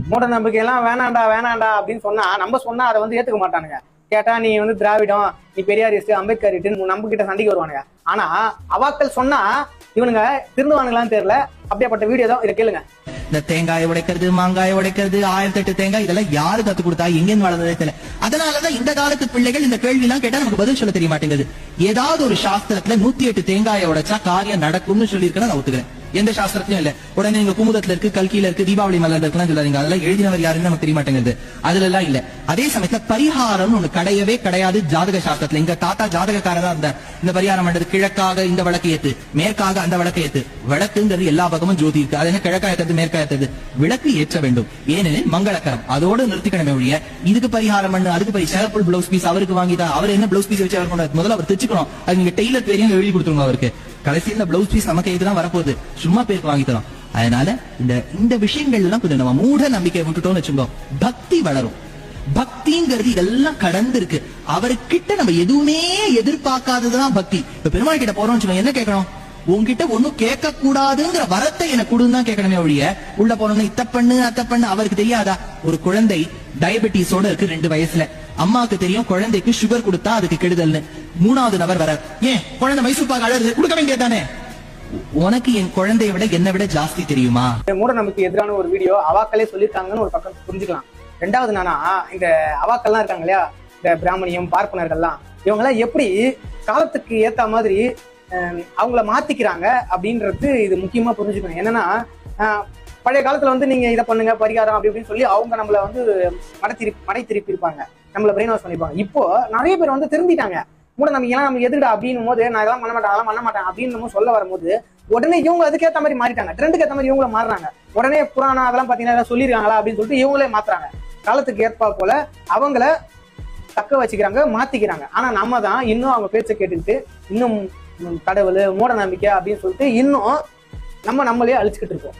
மூட நம்பிக்கை எல்லாம் வேணாண்டா வேணாண்டா அப்படின்னு சொன்னா நம்ம சொன்னா அதை வந்து ஏத்துக்க மாட்டானுங்க. கேட்டா நீ வந்து திராவிடம், நீ பெரியாரிஸ்ட், அம்பேத்கர் நம்ம கிட்ட சண்டைக்கு வருவானுங்க. ஆனா அவாக்கள் சொன்னா இவனுங்க திருந்துவானுங்களான்னு தெரியல. அப்படியாப்பட்ட வீடியோ தான் இதை கேளுங்க. இந்த தேங்காயை உடைக்கிறது, மாங்காயை உடைக்கிறது, 1008 தேங்காய், இதெல்லாம் யாரு கத்து கொடுத்தா, எங்கேன்னு வளர்ந்ததே தெரியல. அதனாலதான் இந்த காலத்து பிள்ளைகள் இந்த கேள்வி எல்லாம் கேட்டா நமக்கு பதில் சொல்ல தெரிய மாட்டேங்குது. ஏதாவது ஒரு சாஸ்திரத்துல 108 தேங்காயை உடைச்சா காரியம் நடக்கும்னு சொல்லியிருக்கேன், நான் ஒத்துக்கிறேன். எந்த சாஸ்திரத்திலும் இல்ல. உடனே நீங்க குமுதத்துல இருக்கு, கல்கியில இருக்கு, தீபாவளி மலர்ல இருக்கலாம் சொல்லாதீங்க. அதெல்லாம் எழுதினவர் யாருன்னு நமக்கு தெரிய மாட்டேங்குது. அதுல எல்லாம் இல்ல. அதே சமயத்துல பரிகாரம் ஒண்ணு கிடையவே கிடையாது ஜாதக சாஸ்திரத்துல. எங்க தாத்தா ஜாதகக்காரரா இருந்தார். இந்த பரிகாரம் பண்றது கிழக்காக இந்த வழக்கு ஏத்து, மேற்காக அந்த வழக்கு ஏத்து. விளக்குங்கிறது எல்லா பக்கமும் ஜோதி இருக்கு. அது என்ன கிழக்கா ஏற்றது மேற்கா ஏற்றது? விளக்கு ஏற்ற வேண்டும், ஏனெனில் மங்களக்கரம். அதோடு நிறுத்திக்கணுமே ஒழிய இதுக்கு பரிகாரம் பண்ணு, அதுக்கு சிறப்பு பிளவுஸ் பீஸ் அவருக்கு வாங்கிட்டா அவர் என்ன பிளவுஸ் பீஸ் வச்சு அவர் கொண்டாரு? முதல்ல அவர் தைச்சுக்கணும். அது நீங்க டெய்லர் பேரையும் எழுதி கொடுத்துருங்க அவருக்கு. கடைசியில் பிளவுஸ் பீஸ் நமக்கு இதுதான் வரப்போகுது, சும்மா பேருக்கு வாங்கி தரோம். அதனால இந்த விஷயங்கள் எல்லாம் கொஞ்சம் நம்ம மூட நம்பிக்கை விட்டுட்டோம்னு வச்சுக்கோ, பக்தி வளரும். பக்திங்கிறது இதெல்லாம் கடந்து இருக்கு. அவர்கிட்ட நம்ம எதுவுமே எதிர்பார்க்காததுதான் பக்தி. இப்ப பெருமாள் கிட்ட போறோம்னு வச்சுக்கோங்க, என்ன கேட்கணும்? உங்ககிட்ட ஒண்ணும் கேட்க கூடாதுங்கிற வரத்தை எனக்கு கொடுன்னு தான் கேட்கணுமே ஒழிய உள்ள போனோம்னா இத்த பண்ணு அத்த பண்ணு. அவருக்கு தெரியாதா? ஒரு குழந்தை டயபெட்டிஸோட இருக்கு 2 வயசுல. அம்மாவுக்கு தெரியும் குழந்தைக்கு சுகர் கொடுத்தா அதுக்கு கெடுதல்னு. 3வது நபர் வர, ஏன் குழந்தை மைசூர் பாக்கு அழகு கொடுக்க வேண்டியதானே? உனக்கு என் குழந்தைய விட என்னை விட ஜாஸ்தி தெரியுமா? மூட நம்பிக்கை எதிரான ஒரு வீடியோ அவாக்களே சொல்லியிருக்காங்கன்னு ஒரு பக்கம் புரிஞ்சுக்கலாம். 2வது நானா இந்த அவாக்கள்லாம் இருக்காங்க இல்லையா, இந்த பிராமணியம் பார்ப்பனர்கள்லாம், இவங்க எல்லாம் எப்படி காலத்துக்கு ஏத்த மாதிரி அவங்கள மாத்திக்கிறாங்க அப்படின்றது இது முக்கியமா புரிஞ்சுக்கணும். என்னன்னா பழைய காலத்துல வந்து நீங்க இதை பண்ணுங்க பரிகாரம் அப்படி அப்படின்னு சொல்லி அவங்க நம்மள வந்து மடை திருப்பி இருப்பாங்க, நம்மள பிரெயின் வாஷ் பண்ணிருப்பாங்க. இப்போ நிறைய பேர் வந்து திரும்பிட்டாங்க. மூட நம்பிக்கைலாம் நம்ம எதுடா அப்படின்னும் போது நான் இதெல்லாம் பண்ண மாட்டேன் அதெல்லாம் பண்ண மாட்டேன் அப்படின்னு சொல்ல வரும்போது உடனே இவங்க அதுக்கேற்ற மாதிரி மாறிட்டாங்க. ட்ரெண்டுக்கு ஏற்ற மாதிரி இவங்கள மாறுறாங்க. உடனே புராணம் அதெல்லாம் பாத்தீங்கன்னா சொல்லிருக்காங்களா அப்படின்னு சொல்லிட்டு இவங்களே மாத்துறாங்க. காலத்துக்கு ஏற்பா போல அவங்கள தக்க வச்சுக்கிறாங்க, மாத்திக்கிறாங்க. ஆனா நம்ம தான் இன்னும் அவங்க பேச்சை கேட்டுக்கிட்டு இன்னும் கடவுள் மூட நம்பிக்கை அப்படின்னு சொல்லிட்டு இன்னும் நம்மளே அழிச்சுக்கிட்டு இருக்கோம்.